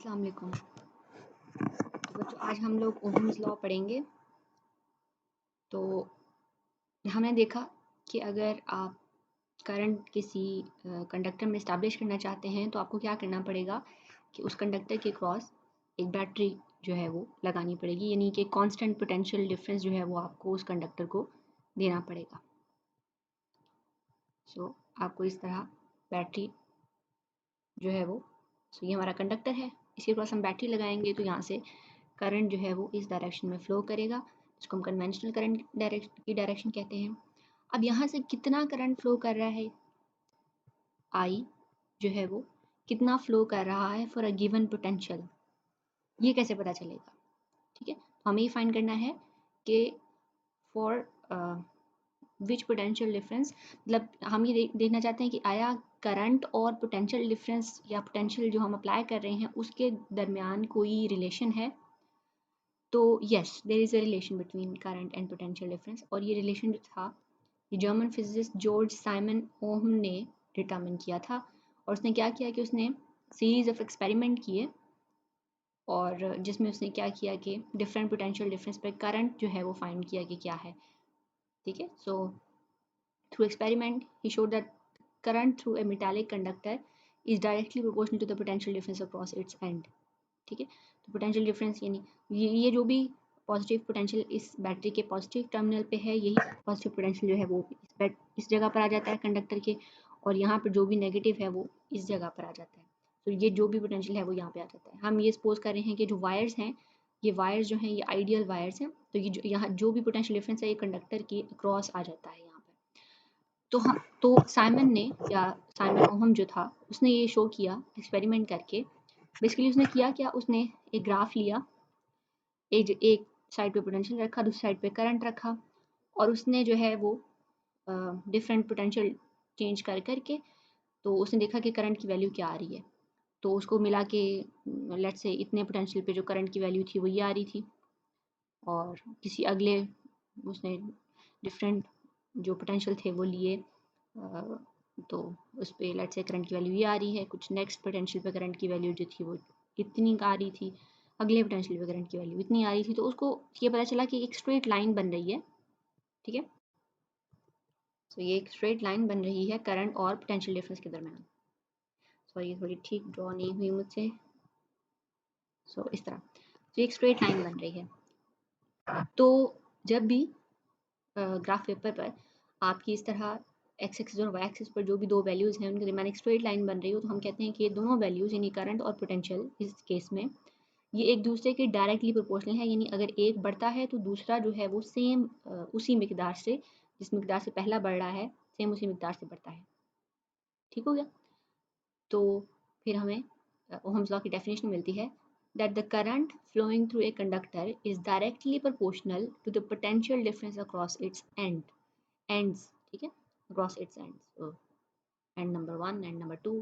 अस्सलाम वालेकुम। तो बच्चों आज हम लोग ओहम्स लॉ पढ़ेंगे। तो हमने देखा कि अगर आप करंट किसी कंडक्टर में इस्टेब्लिश करना चाहते हैं तो आपको क्या करना पड़ेगा कि उस कंडक्टर के क्रॉस एक बैटरी जो है वो लगानी पड़ेगी, यानी कि कांस्टेंट पोटेंशियल डिफरेंस जो है वो आपको उस कंडक्टर को देना पड़ेगा। आपको इस तरह बैटरी जो है वो ये हमारा कंडक्टर है, इसके क्रॉस हम बैटरी लगाएंगे तो यहाँ से करंट जो है वो इस डायरेक्शन में फ्लो करेगा, इसको हम कन्वेंशनल करंट की डायरेक्शन कहते हैं। अब यहाँ से कितना करंट फ्लो कर रहा है, आई जो है वो कितना फ्लो कर रहा है फॉर अ गिवन पोटेंशियल, ये कैसे पता चलेगा? ठीक है, तो हमें ये फाइंड करना है कि फॉर विच पोटेंशियल डिफरेंस, मतलब हम ये देखना चाहते हैं कि आया करंट और पोटेंशियल डिफरेंस या पोटेंशियल जो हम अप्लाई कर रहे हैं उसके दरमियान कोई रिलेशन है। तो yes, there is a relation between current and potential difference, और ये रिलेशन जो था ये German physicist George Simon Ohm ने डिटर्मिन किया था। और उसने क्या किया कि उसने सीरीज ऑफ एक्सपेरिमेंट किए और जिसमें उसने क्या किया कि डिफरेंट पोटेंशियल डिफरेंस पर करंट जो है वो फाइंड किया कि क्या है। ठीक है, so through experiment he showed that current through a metallic conductor is directly proportional to the potential difference across its end. ठीक है, तो पोटेंशियल डिफरेंस यानी ये जो भी पॉजिटिव पोटेंशियल इस बैटरी के पॉजिटिव टर्मिनल पे है, यही पॉजिटिव पोटेंशियल जो है वो इस जगह पर आ जाता है कंडक्टर के, और यहाँ पर जो भी नेगेटिव है वो इस जगह पर आ जाता है। तो ये जो भी पोटेंशियल है वो यहाँ पे आ जाता है। हम ये सपोज कर रहे हैं कि जो वायर्स हैं, ये वायर्स जो हैं ये आइडियल वायर्स हैं, तो ये यहाँ जो भी पोटेंशियल डिफरेंस है ये कंडक्टर की क्रॉस आ जाता है यहाँ पर। तो साइमन ने या साइमन ओहम जो था उसने ये शो किया एक्सपेरिमेंट करके। बेसिकली उसने किया क्या, उसने एक ग्राफ लिया, एक साइड पे पोटेंशियल रखा, दूसरी साइड पे करंट रखा, और उसने जो है वो डिफरेंट पोटेंशियल चेंज कर करके तो उसने देखा कि करंट की वैल्यू क्या आ रही है। तो उसको मिला के लेट्स से इतने पोटेंशियल पे जो करंट की वैल्यू थी वो ये आ रही थी, और किसी अगले उसने डिफरेंट जो पोटेंशियल थे वो लिए, तो उस पर लेट्स से करंट की वैल्यू ये आ रही है, कुछ नेक्स्ट पोटेंशियल पे करंट की वैल्यू जो थी वो इतनी आ रही थी, अगले पोटेंशियल पे करंट की वैल्यू इतनी आ रही थी। तो उसको ये पता चला कि एक स्ट्रेट लाइन बन रही है। ठीक है, तो ये एक स्ट्रेट लाइन बन रही है करंट और पोटेंशियल डिफरेंस के दरमियान। सॉरी ये थोड़ी ठीक ड्रॉ नहीं हुई मुझसे। इस तरह तो एक स्ट्रेट लाइन बन रही है। तो जब भी ग्राफ पेपर पर आपकी इस तरह एक्स एक्सिस और वाई एक्सिस पर जो भी दो वैल्यूज़ हैं उनके दरमियान एक स्ट्रेट लाइन बन रही हो, तो हम कहते हैं कि ये दोनों वैल्यूज़ यानी करंट और पोटेंशियल इस केस में ये एक दूसरे के डायरेक्टली प्रोपोर्शनल है, यानी अगर एक बढ़ता है तो दूसरा जो है वो सेम उसी मिकदार से, जिस मिकदार से पहला बढ़ रहा है सेम उसी मिकदार से बढ़ता है। ठीक हो गया, तो फिर हमें ओहम्स लॉ की डेफिनेशन मिलती है that the current flowing through a conductor is directly proportional to the potential difference across its ends. ठीक है, across its ends, so and number 1, and number 2,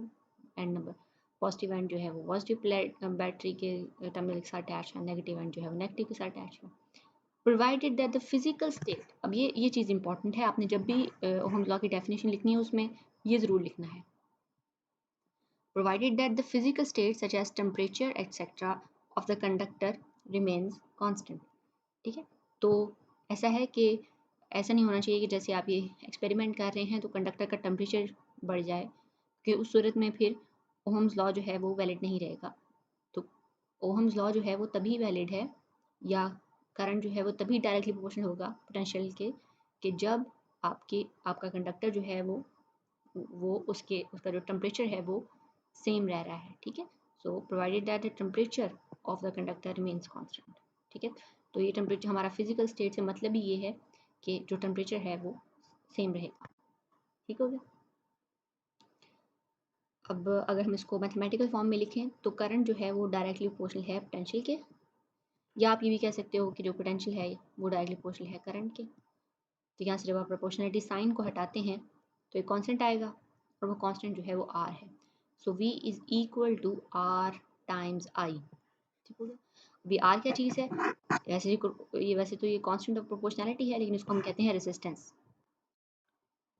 and number positive and जो है वो positive battery के terminal के साथ attach है, negative and जो है वो नेगेटिव के साथ अटैच है, provided that the physical state. अब ये चीज़ इंपॉर्टेंट है, आपने जब भी ओहम्स लॉ की डेफिनेशन लिखनी है उसमें ये ज़रूर लिखना है, provided that the physical state such as temperature etc of the conductor remains constant। ठीक है, तो ऐसा है कि ऐसा नहीं होना चाहिए कि जैसे आप ये एक्सपेरिमेंट कर रहे हैं तो कंडक्टर का टेम्परेचर बढ़ जाए, कि उस सूरत में फिर ओहम्स लॉ जो है वो वैलिड नहीं रहेगा। तो ओहम्स लॉ जो है वो तभी वैलिड है या करंट जो है वो तभी डायरेक्टली प्रोपोर्शनल होगा पोटेंशियल के कि जब आपका कंडक्टर जो है वो उसका जो टेम्परेचर है वो सेम रह रहा है। ठीक है, so provided that the temperature of the conductor remains constant. ठीक है, तो ये टेम्परेचर हमारा फिजिकल स्टेट से मतलब ही ये है कि जो टेम्परेचर है वो सेम रहेगा। ठीक हो गया, अब अगर हम इसको मैथमेटिकल फॉर्म में लिखें तो करंट जो है वो डायरेक्टली प्रोपोर्शनल है पोटेंशियल के, या आप ये भी कह सकते हो कि जो पोटेंशियल है वो डायरेक्टली प्रोपोर्शनल है करंट के। तो यहाँ से जब आप प्रोपोर्शनलिटी साइन को हटाते हैं तो एक कांस्टेंट आएगा, और वो कांस्टेंट जो है वो आर है। So V is equal to R times I. ठीक हो गया, अभी आर क्या चीज़ है, वैसे तो ये कांस्टेंट ऑफ प्रोपोर्शनैलिटी है, लेकिन इसको हम कहते हैं रेजिस्टेंस।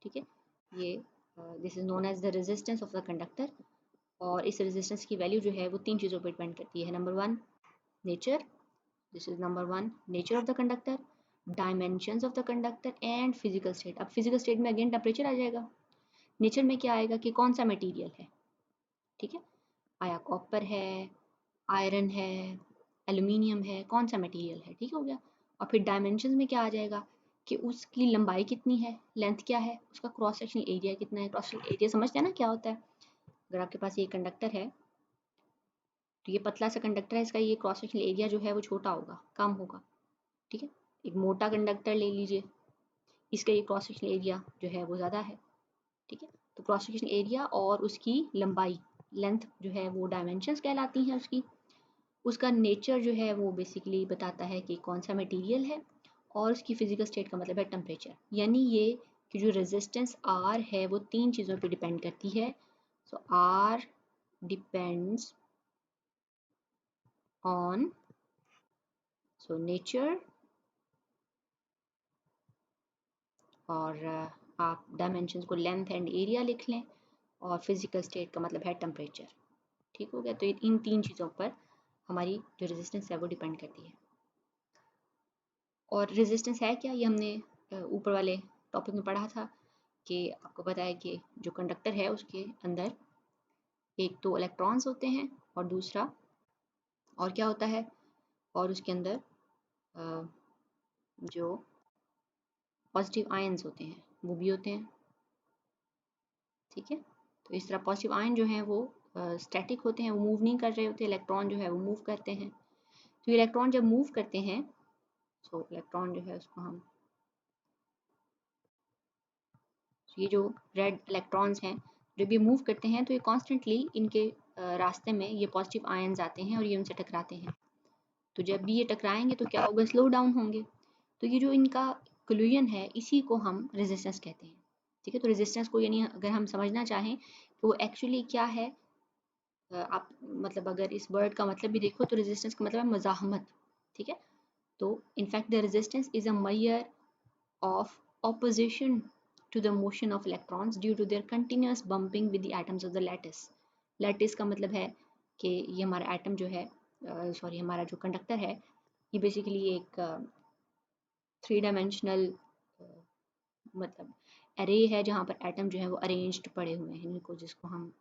ठीक है, ये this is known as the resistance of the conductor, और इस रेजिस्टेंस की वैल्यू जो है वो 3 चीज़ों पर डिपेंड करती है। Number 1 nature, this is number 1 nature of the conductor, dimensions of the conductor and physical state. अब फिजिकल स्टेट में अगेन टेम्परेचर आ जाएगा। नेचर में क्या आएगा कि कौन सा मटेरियल है, ठीक है, आया कॉपर है, आयरन है, एल्यूमिनियम है, कौन सा मटेरियल है, ठीक हो गया। और फिर डायमेंशंस में क्या आ जाएगा कि उसकी लंबाई कितनी है, लेंथ क्या है, उसका क्रॉस सेक्शनल एरिया कितना है। क्रॉस सेक्शनल एरिया समझते हैं ना क्या होता है। अगर आपके पास ये कंडक्टर है तो ये पतला सा कंडक्टर है, इसका ये क्रॉस सेक्शनल एरिया जो है वो छोटा होगा, कम होगा, ठीक है। एक मोटा कंडक्टर ले लीजिए, इसका ये क्रॉस सेक्शनल एरिया जो है वो ज़्यादा है, ठीक है। तो क्रॉस सेक्शनल एरिया और उसकी लंबाई, लेंथ जो है वो डायमेंशंस कहलाती हैं उसकी। उसका नेचर जो है वो बेसिकली बताता है कि कौन सा मटेरियल है, और उसकी फिजिकल स्टेट का मतलब है टेम्परेचर। यानी ये कि जो रेजिस्टेंस आर है वो 3 चीज़ों पे डिपेंड करती है। So R depends on so nature, और आप डायमेंशंस को लेंथ एंड एरिया लिख लें, और फिजिकल स्टेट का मतलब है टेम्परेचर, ठीक हो गया। तो इन 3 चीज़ों पर हमारी जो रेजिस्टेंस है वो डिपेंड करती है। और रेजिस्टेंस है क्या, ये हमने ऊपर वाले टॉपिक में पढ़ा था कि आपको पता है कि जो कंडक्टर है उसके अंदर एक तो इलेक्ट्रॉन्स होते हैं और दूसरा और क्या होता है, और उसके अंदर जो पॉजिटिव आयंस होते हैं वो भी होते हैं, ठीक है। तो इस तरह पॉजिटिव आयन जो हैं वो स्टैटिक होते हैं, वो मूव नहीं कर रहे होते, इलेक्ट्रॉन जो है वो मूव करते हैं। तो इलेक्ट्रॉन जब मूव करते हैं, सो इलेक्ट्रॉन जो है उसको हम, ये जो रेड इलेक्ट्रॉन्स हैं जब ये मूव करते हैं तो ये कॉन्स्टेंटली इनके रास्ते में ये पॉजिटिव आयंस आते हैं और ये उनसे टकराते हैं। तो जब भी ये टकराएंगे तो क्या होगा, स्लो डाउन होंगे। तो ये जो इनका कोलिजन है इसी को हम रेजिस्टेंस कहते हैं, ठीक है। तो रेजिस्टेंस को यानी अगर हम समझना चाहें तो वो एक्चुअली क्या है, आप मतलब अगर इस वर्ड का मतलब भी देखो तो रेजिस्टेंस का मतलब है मज़ाहमत, ठीक है। तो in fact the resistance is a major of opposition to the motion of electrons due to their continuous bumping with the atoms of the lattice. Lattice का मतलब है कि ये हमारा एटम जो है, सॉरी हमारा जो कंडक्टर है, ये बेसिकली एक 3 डायमेंशनल मतलब एरे है जहाँ पर एटम जो है वो अरेंज्ड पड़े हुए हैं, इनको जिसको हम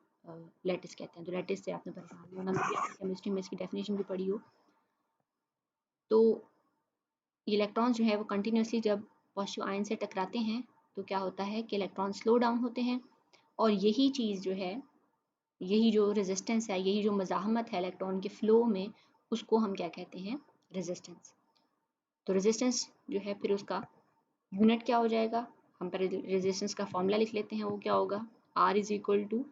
लैटिस कहते हैं। तो लैटिस से आपने परेशान होना, केमिस्ट्री में इसकी डेफिनेशन भी पढ़ी हो। तो इलेक्ट्रॉन्स जो है वो कंटिन्यूसली जब पॉजिटिव आयन से टकराते हैं तो क्या होता है कि इलेक्ट्रॉन स्लो डाउन होते हैं, और यही चीज़ जो है, यही जो रेजिस्टेंस है, यही जो मज़ाहमत है इलेक्ट्रॉन के फ्लो में, उसको हम क्या कहते हैं, रेजिस्टेंस। तो रेजिस्टेंस जो है फिर उसका यूनिट क्या हो जाएगा, हम पहले रेजिस्टेंस का फॉर्मूला लिख लेते हैं। वो क्या होगा, आर इज इक्वल टू,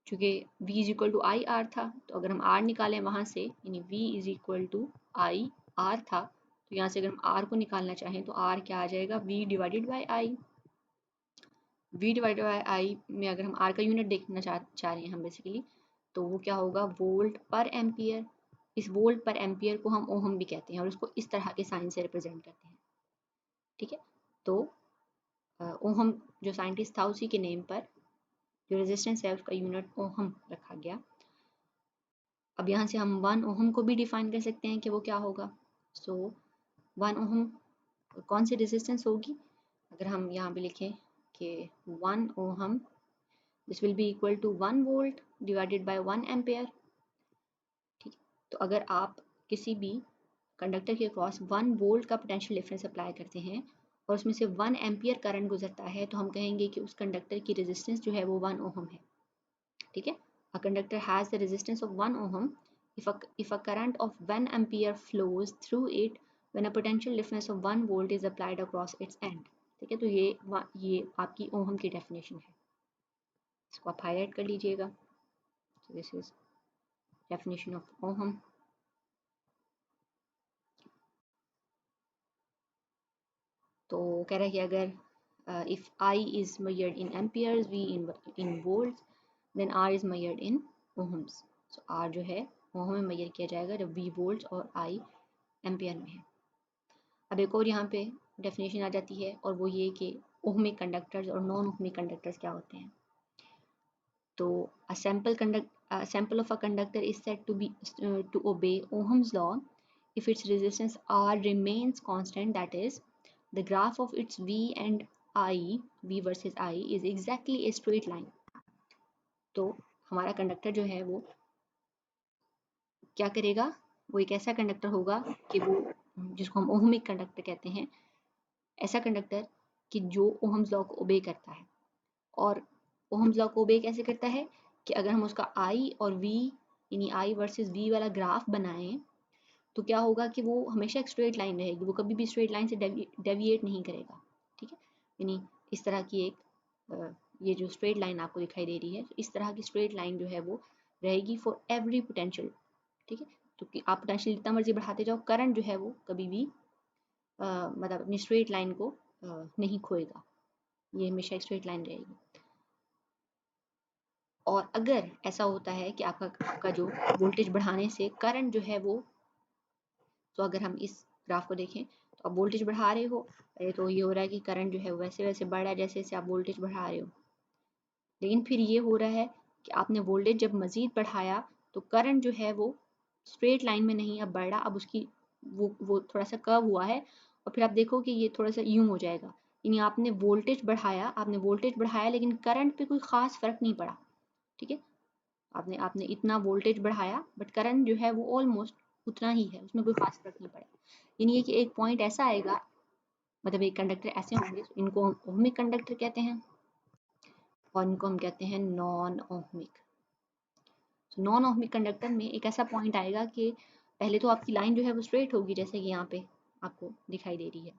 चूँकि V is equal to I R था, तो अगर हम आर निकालें वहाँ से, यानी V is equal to I R था, तो यहाँ से अगर हम आर को निकालना चाहें तो आर क्या आ जाएगा, V divided by I. V divided by I में अगर हम आर का यूनिट देखना चाह रहे हैं हम बेसिकली, तो वो क्या होगा, वोल्ट पर एम्पियर। इस वोल्ट पर एम्पियर को हम ओहम भी कहते हैं और उसको इस तरह के साइन से रिप्रेजेंट करते हैं, ठीक है। तो ओहम जो साइंटिस्ट था उसी के नेम पर जो रेजिस्टेंस है उसका यूनिट ओहम रखा गया। अब यहाँ से हम 1 ओहम को भी डिफाइन कर सकते हैं कि वो क्या होगा। सो 1 ओहम कौन सी रेजिस्टेंस होगी, अगर हम यहाँ पे लिखें कि 1 ohm, this will be equal to 1 volt divided by 1 ampere, ठीक है। तो अगर आप किसी भी कंडक्टर के क्रॉस 1 वोल्ट का पोटेंशियल डिफरेंस अप्लाई करते हैं और उसमें से 1 एम्पियर करंट गुजरता है, तो हम कहेंगे कि उस कंडक्टर की रेजिस्टेंस जो है वो 1 ओहम है, ठीक है। A conductor has the resistance of 1 ohm if a current of 1 ampere flows through it when a potential difference of 1 volt is applied across its end, ठीक है। तो ये आपकी ओहम की डेफिनेशन है, इसको आप हाईलाइट कर लीजिएगा। So this is definition of ohm. तो कह रहा है कि अगर if I is measured in amperes, V in volts, then R is measured in ohms. So R जो है ओहम में मेजर किया जाएगा जब V वोल्ट्स और I एम्पियर में है। अब एक और यहाँ पे डेफिनेशन आ जाती है, और वो ये कि ओहमिक कंडक्टर्स और नॉन ओहमिक कंडक्टर्स क्या होते हैं। तो a sample sample of a conductor is said to be to obey Ohm's law if its resistance R remains constant, that is, the graph of its V and I, V versus I, is exactly a straight line. तो हमारा conductor जो है वो क्या करेगा, वो एक ऐसा कंडक्टर होगा कि वो जिसको हम ओहमिक कंडक्टर कहते हैं, ऐसा कंडक्टर कि जो ओहम्स लॉ को ओबे करता है। और ओहम्स लॉ को ओबे कैसे करता है कि अगर हम उसका आई और वी यानी आई वर्सेस वी वाला ग्राफ बनाएं तो क्या होगा कि वो हमेशा एक स्ट्रेट लाइन रहेगी, वो कभी भी स्ट्रेट लाइन से डेविएट नहीं करेगा। ठीक है, यानी इस तरह की एक ये जो स्ट्रेट लाइन आपको दिखाई दे रही है, इस तरह की स्ट्रेट लाइन जो है वो रहेगी फॉर एवरी पोटेंशियल। ठीक है, तो कि आप पोटेंशियल जितना मर्जी बढ़ाते जाओ, करंट जो है वो कभी भी मतलब अपनी स्ट्रेट लाइन को नहीं खोएगा, ये हमेशा एक स्ट्रेट लाइन रहेगी। और अगर ऐसा होता है कि आपका जो वोल्टेज बढ़ाने से करंट जो है वो, तो अगर हम इस ग्राफ को देखें तो आप वोल्टेज बढ़ा रहे हो, तो ये हो रहा है कि करंट जो है वैसे वैसे बढ़ रहा है जैसे जैसे आप वोल्टेज बढ़ा रहे हो। लेकिन फिर ये हो रहा है कि आपने वोल्टेज जब मज़ीद बढ़ाया तो करंट जो है वो स्ट्रेट लाइन में नहीं अब बढ़ रहा, अब उसकी वो थोड़ा सा कर्व हुआ है, और फिर आप देखो कि ये थोड़ा सा यूं हो जाएगा। यानी आपने वोल्टेज बढ़ाया लेकिन करंट पे कोई ख़ास फ़र्क नहीं पड़ा। ठीक है, आपने आपने इतना वोल्टेज बढ़ाया बट करंट जो है वो ऑलमोस्ट उतना ही है, उसमें कोई खास फर्क नहीं पड़ा। यानी ये कि एक पॉइंट ऐसा आएगा, मतलब एक कंडक्टर ऐसे होंगे, इनको हम ओहमिक कंडक्टर कहते हैं और इनको हम कहते हैं non ohmic. Non ohmic conductor में एक ऐसा पॉइंट आएगा कि पहले तो आपकी लाइन जो है वो स्ट्रेट होगी, जैसे कि यहाँ पे आपको दिखाई दे रही है।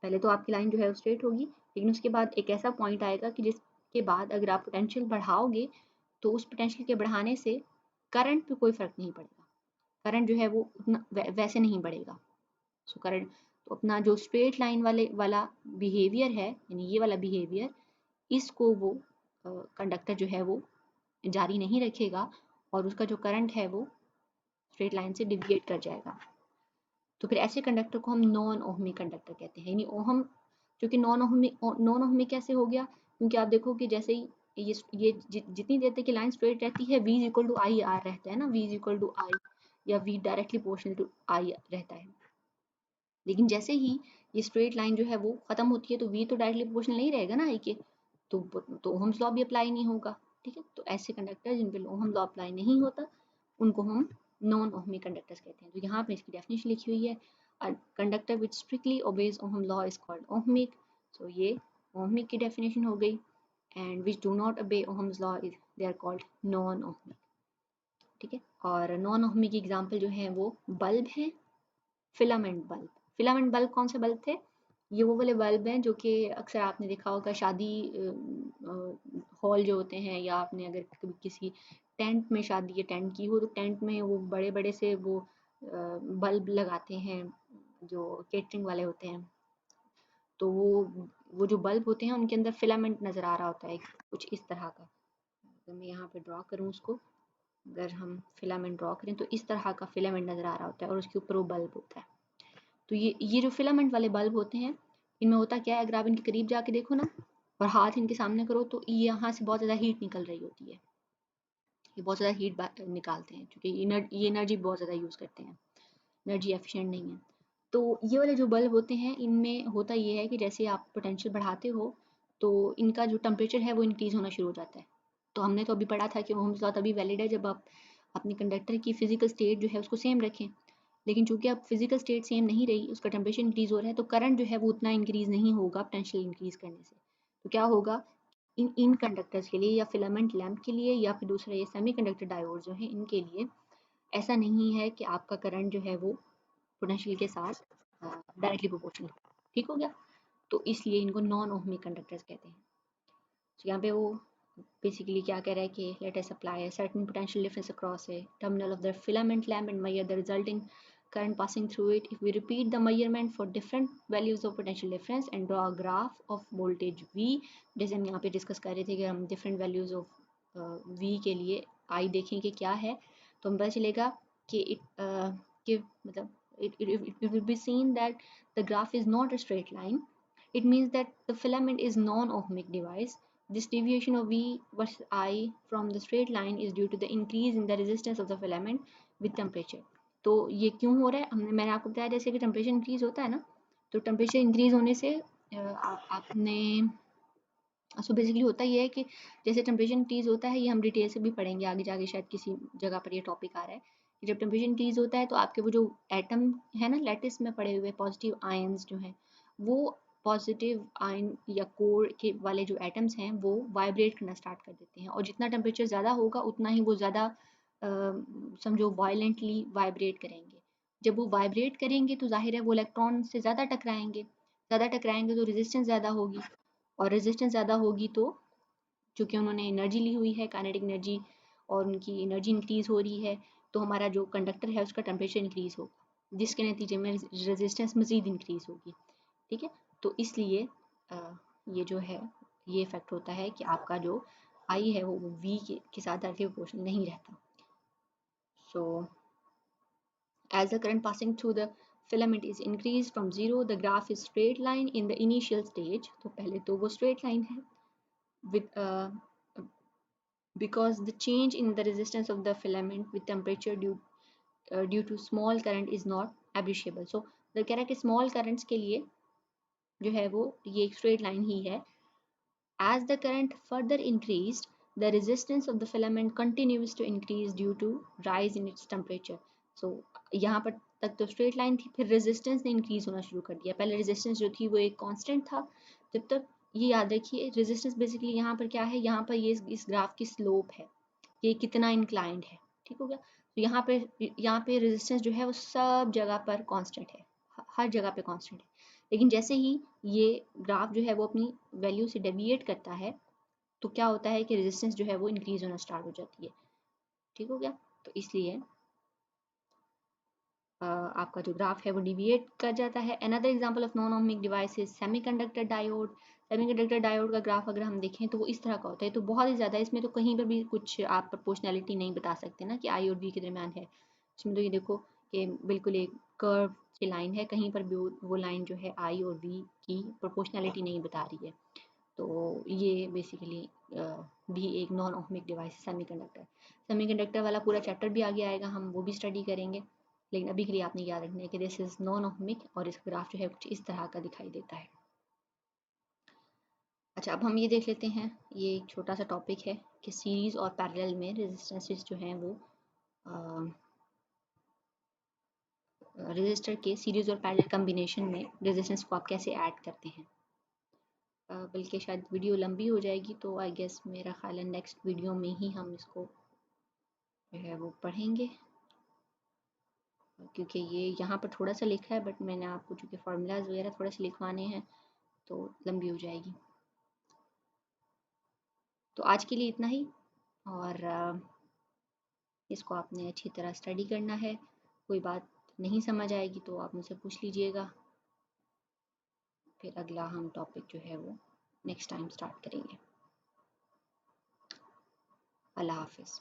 पहले तो आपकी लाइन जो है वो स्ट्रेट होगी, लेकिन उसके बाद एक ऐसा पॉइंट आएगा कि जिसके बाद अगर आप पोटेंशियल बढ़ाओगे तो उस पोटेंशियल के बढ़ाने से करंट पे कोई फर्क नहीं पड़ेगा, करंट जो है वो उतना वैसे नहीं बढ़ेगा। सो करंट तो अपना जो स्ट्रेट लाइन वाला बिहेवियर है, यानी ये वाला बिहेवियर, इसको वो कंडक्टर जो है वो जारी नहीं रखेगा और उसका जो करंट है वो स्ट्रेट लाइन से डिविएट कर जाएगा। तो फिर ऐसे कंडक्टर को हम नॉन ओहमिक कंडक्टर कहते हैं। यानी ओहम, क्योंकि नॉन ओहमिक कैसे हो गया, क्योंकि आप देखो कि जैसे ही ये जितनी देर तक की लाइन स्ट्रेट रहती है, v equal to I R रहता है ना, v इक्वल टू आई या v directly proportional to I रहता है। लेकिन जैसे ही ये स्ट्रेट लाइन जो है वो खत्म होती है तो v तो डायरेक्टली प्रोपोर्शनल नहीं रहेगा ना आई के, तो ओहम्स लॉ भी अप्लाई नहीं होगा। ठीक है, तो ऐसे कंडक्टर जिन पे ओहम लॉ अप्लाई नहीं होता उनको हम नॉन ओहमिक कंडक्टर्स कहते हैं। तो यहाँ पे इसकी डेफिनेशन लिखी हुई है, a conductor which strictly obeys Ohm law is called ohmic. So ये ओहमिक की डेफिनेशन हो गई, and which do not obey Ohm's law is they are called non ohmic. ठीक है, और नॉन ओहमिक की एग्जांपल जो है वो बल्ब है, फिलामेंट बल्ब। फिलामेंट बल्ब कौन से बल्ब थे, ये वो वाले बल्ब हैं जो कि अक्सर आपने देखा होगा शादी हॉल जो होते हैं, या आपने अगर कभी किसी टेंट में शादी या टेंट की हो तो टेंट में वो बड़े बड़े से वो बल्ब लगाते हैं जो केटरिंग वाले होते हैं। तो वो जो बल्ब होते हैं उनके अंदर फिलामेंट नज़र आ रहा होता है कुछ इस तरह का। अगर मैं यहाँ पे ड्रॉ करूँ उसको, अगर हम फिलामेंट ड्रॉ करें तो इस तरह का फिलामेंट नज़र आ रहा होता है और उसके ऊपर वो बल्ब होता है। तो ये जो फिलामेंट वाले बल्ब होते हैं, इनमें होता क्या है, अगर आप इनके करीब जाके देखो ना और हाथ इनके सामने करो तो यहाँ से बहुत ज़्यादा हीट निकल रही होती है, ये बहुत ज़्यादा हीट निकालते हैं क्योंकि ये एनर्जी बहुत ज़्यादा यूज़ करते हैं, एनर्जी एफिशिएंट नहीं है। तो ये वाले जो बल्ब होते हैं इनमें होता ये है कि जैसे आप पोटेंशियल बढ़ाते हो तो इनका जो टेम्परेचर है वो इंक्रीज़ होना शुरू हो जाता है। तो हमने तो अभी पढ़ा था कि ओहम्स लॉ तभी वैलिड है जब आप अपने कंडक्टर की फिजिकल स्टेट जो है उसको सेम रखें। लेकिन चूंकि अब फिजिकल स्टेट सेम नहीं रही, उसका टेम्परेचर इंक्रीज़ हो रहा है, तो करंट जो है वो उतना इंक्रीज़ नहीं होगा पोटेंशियल इंक्रीज़ करने से। तो क्या होगा, इन इन कंडक्टर्स के लिए या फिलामेंट लैम्प के लिए या फिर दूसरे ये सेमीकंडक्टर डायोड जो हैं इनके लिए ऐसा नहीं है कि आपका करंट जो है वो पोटेंशियल के साथ डायरेक्टली प्रोपोर्शनल हो। ठीक हो गया, तो इसलिए इनको नॉन ओहमिक कंडक्टर्स कहते हैं। तो यहाँ पे वो बेसिकली क्या कह रहा है कि let us apply a certain potential difference across a terminal of the filament lamp and measure the resulting current passing through it. If we repeat the measurement for different values of potential difference and draw a graph of voltage V, जैसे हम यहाँ पे discuss कर रहे थे कि हम different values of V के लिए I देखें कि क्या है, तो हमें पता चलेगा कि मतलब it will be seen that the graph is not a straight line. It means that the filament is non-ohmic device This deviation of V versus I from the straight line is due to the increase in the resistance of the filament with temperature. तो ये क्यों हो रहा है? मैंने आपको बताया जैसे कि टेम्परेचर इंक्रीज होता है ना, तो टेम्परेचर इंक्रीज होने से आपने सो बेसिकली होता ये है कि जैसे टेम्परेचर इंक्रीज होता है, ये हम डिटेल से भी पढ़ेंगे आगे जाके, शायद किसी जगह पर ये टॉपिक आ रहा है कि जब टेम्परेचर इंक्रीज होता है तो आपके वो जो एटम है ना लैटिस में पड़े हुए पॉजिटिव आयंस जो हैं, वो पॉजिटिव आयन या कोर के वाले जो एटम्स हैं वो वाइब्रेट करना स्टार्ट कर देते हैं, और जितना टेम्परेचर ज़्यादा होगा उतना ही वो ज़्यादा समझो वायलेंटली वाइब्रेट करेंगे। जब वो वाइब्रेट करेंगे तो जाहिर है वो इलेक्ट्रॉन से ज़्यादा टकराएंगे तो रेजिस्टेंस ज़्यादा होगी, और रेजिस्टेंस ज़्यादा होगी तो चूँकि उन्होंने एनर्जी ली हुई है, काइनेटिक एनर्जी, और उनकी एनर्जी इंक्रीज़ हो रही है, तो हमारा जो कंडक्टर है उसका टेम्परेचर इंक्रीज़ होगा, जिसके नतीजे में रेजिस्टेंस मज़ीद इंक्रीज़ होगी। ठीक है, तो इसलिए ये जो है ये इफ़ेक्ट होता है कि आपका जो आई है वो वी के साथ डायरेक्टली प्रोपोर्शनल नहीं रहता। सो as the current passing through the filament is increased from 0, the graph is straight line in the initial stage. तो पहले तो वो straight line है with because the change in the resistance of the filament with temperature due to small current is not appreciable. So the कह रहा है कि small currents के लिए जो है वो ये एक straight line ही है. As the current further increased, the resistance of the filament continues to increase due to rise in its temperature. So यहाँ पर तक तो स्ट्रेट लाइन थी, फिर रेजिस्टेंस ने इंक्रीज होना शुरू कर दिया। पहले रेजिस्टेंस जो थी वो एक कांस्टेंट था, जब तक ये याद रखिए रेजिस्टेंस बेसिकली यहाँ पर क्या है, यहाँ पर ये इस ग्राफ की स्लोप है, ये कितना इंक्लाइंड है। ठीक हो गया, तो यहाँ पे रेजिस्टेंस जो है वो सब जगह पर कांस्टेंट है, हर जगह पे कांस्टेंट है। लेकिन जैसे ही ये ग्राफ जो है वो अपनी वैल्यू से डेविएट करता है तो क्या होता है कि रेजिस्टेंस जो है वो इंक्रीज होना स्टार्ट हो जाती है। ठीक हो गया, तो इसलिए आपका जो ग्राफ है वो डिविएट कर जाता है। Another example of non ohmic device is semiconductor diode. Semiconductor diode का ग्राफ अगर हम देखें तो वो इस तरह का होता है, तो बहुत ही ज़्यादा इसमें तो कहीं पर भी कुछ आप प्रोपोर्शनैलिटी नहीं बता सकते ना कि आई और वी के दरमियान है। इसमें तो ये देखो कि बिल्कुल एक कर्व की लाइन है, कहीं पर भी वो लाइन जो है आई और वी की प्रोपोर्शनैलिटी नहीं बता रही है। तो ये बेसिकली भी एक नॉन ओहमिक डिवाइस है सेमीकंडक्टर। सेमीकंडक्टर वाला पूरा चैप्टर भी आगे आएगा, हम वो भी स्टडी करेंगे, लेकिन अभी के लिए आपने याद रखना है कि दिस इज़ नॉन ओहमिक और इसका ग्राफ जो है कुछ इस तरह का दिखाई देता है। अच्छा, अब हम ये देख लेते हैं, ये एक छोटा सा टॉपिक है कि सीरीज़ और पैरेलल में रेजिस्टेंसेस जो हैं वो रेजिस्टर के सीरीज़ और पैरेलल कम्बिनेशन में रेजिस्टेंस को आप कैसे ऐड करते हैं। बल्कि शायद वीडियो लंबी हो जाएगी, तो आई गेस मेरा ख्याल है नेक्स्ट वीडियो में ही हम इसको जो है वो पढ़ेंगे, क्योंकि ये यहाँ पर थोड़ा सा लिखा है बट मैंने आपको चूँकि फार्मूलाज वगैरह थोड़े से लिखवाने हैं तो लंबी हो जाएगी। तो आज के लिए इतना ही, और इसको आपने अच्छी तरह स्टडी करना है। कोई बात नहीं समझ आएगी तो आप मुझसे पूछ लीजिएगा, फिर अगला हम टॉपिक जो है वो नेक्स्ट टाइम स्टार्ट करेंगे। अल्लाह हाफिज़।